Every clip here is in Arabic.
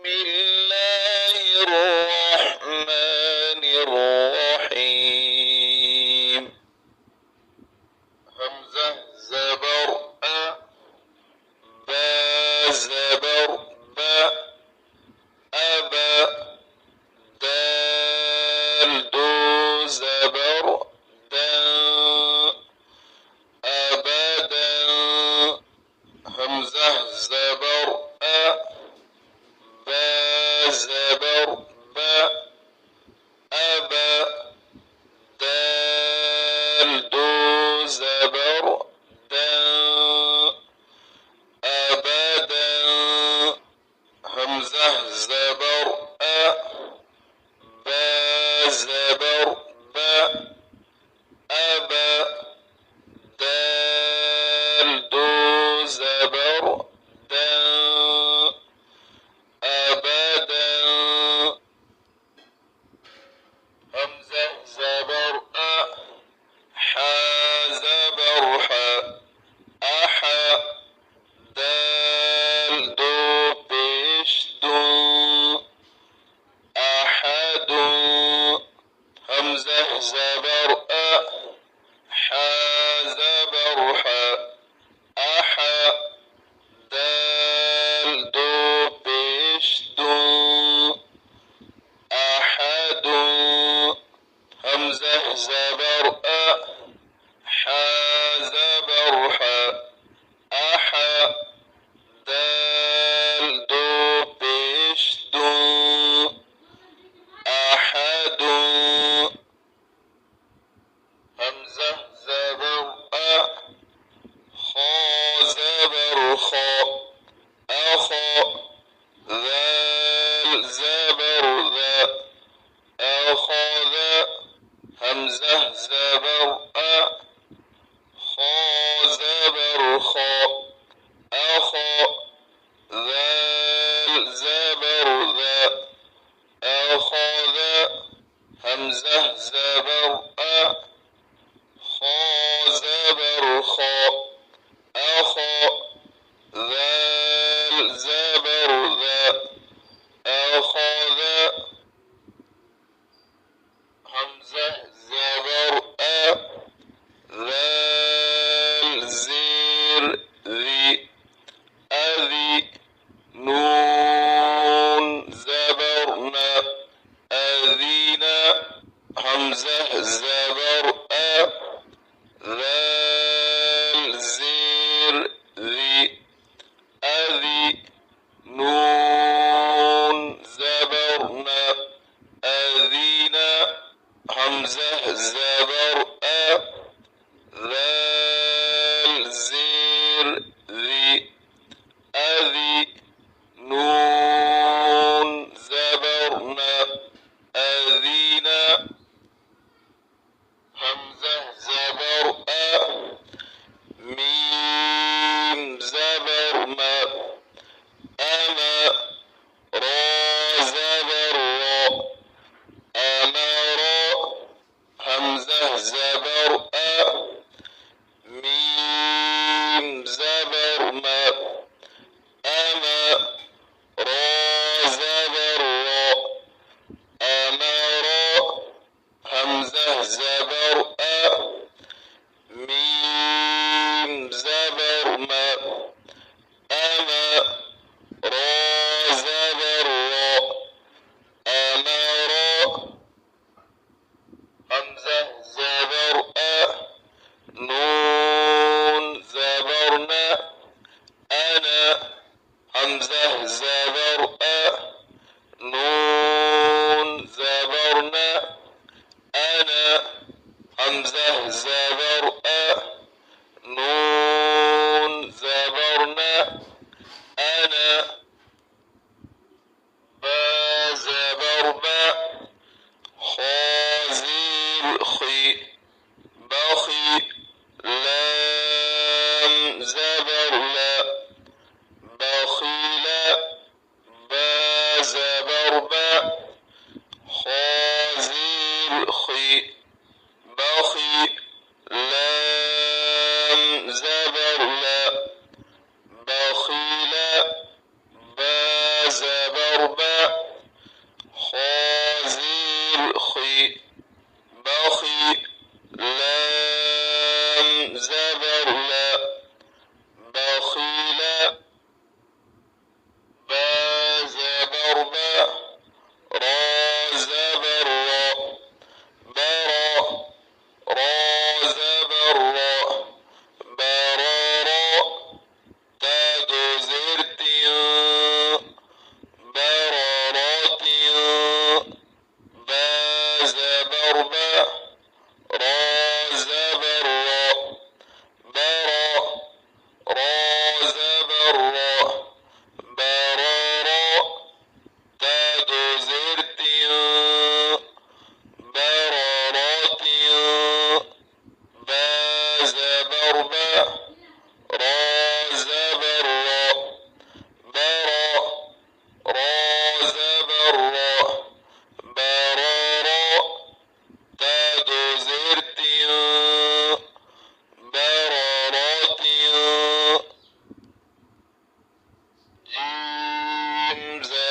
الله الرحمن الرحيم. همزة زبر با زبر با أبا دال دو زبر دا أبدا همزة زبر با زبر با أبا دال دو زبر دا أبدا همزة زبر با زبر با أبا دال دو زبر دا أبدا همزة زبر حا زبر حا أحا دال دو بيش دو أحد همزة زبر حا زبر حا أحا دال دو بيش دو أحد همزة زبر حا زبر حا أحا دال دو بيش دو أحد همزة زبر خا زبر خا أخا ذال زبر ذا أخذ همزة زبر خا زبر خا أخا ذال زبر ذا أخذ همزة زبر خا زبر خا أخا ذال زبر ذا أخذ همزة زبر ذال زير ذي أذي نون زبرنا أذينا همزة زبر ذال زير ذي أذي نون زبرنا أذينا همزة زبر ذال زير ذي أذي نون زبرنا أذينا همزة زبر ميم زبر ما أما را زبر را أمر همزة زبر ميم زبر ما أما را زبر را أمر همزة زبر ميم زبر ما أما را زبر را أمر همزة زبر نون زبرنا أنا همزة زبر نون زبرنا أنا همزة زبر نون زبرنا أنا با زبر با خازير خي بخي لام زبر لا بخيلا با زبر با خازير خي بخي لا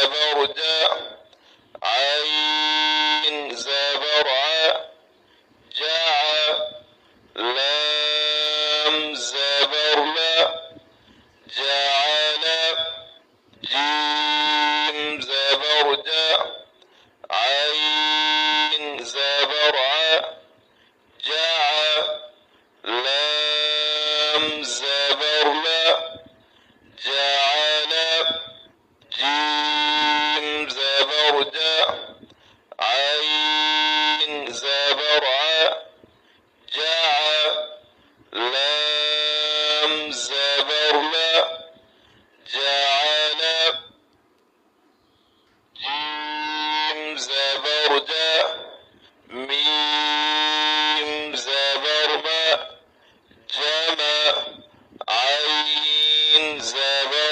زبر دا عين زبر ع جع لام زبر لا جعل جيم زبر دا عين زبر ع جع لام زبر لا جعل جيم زبر دا عين زبر ع جع لام زبر لا جعل جيم زبر دا ميم زبر ما جمع عين زبر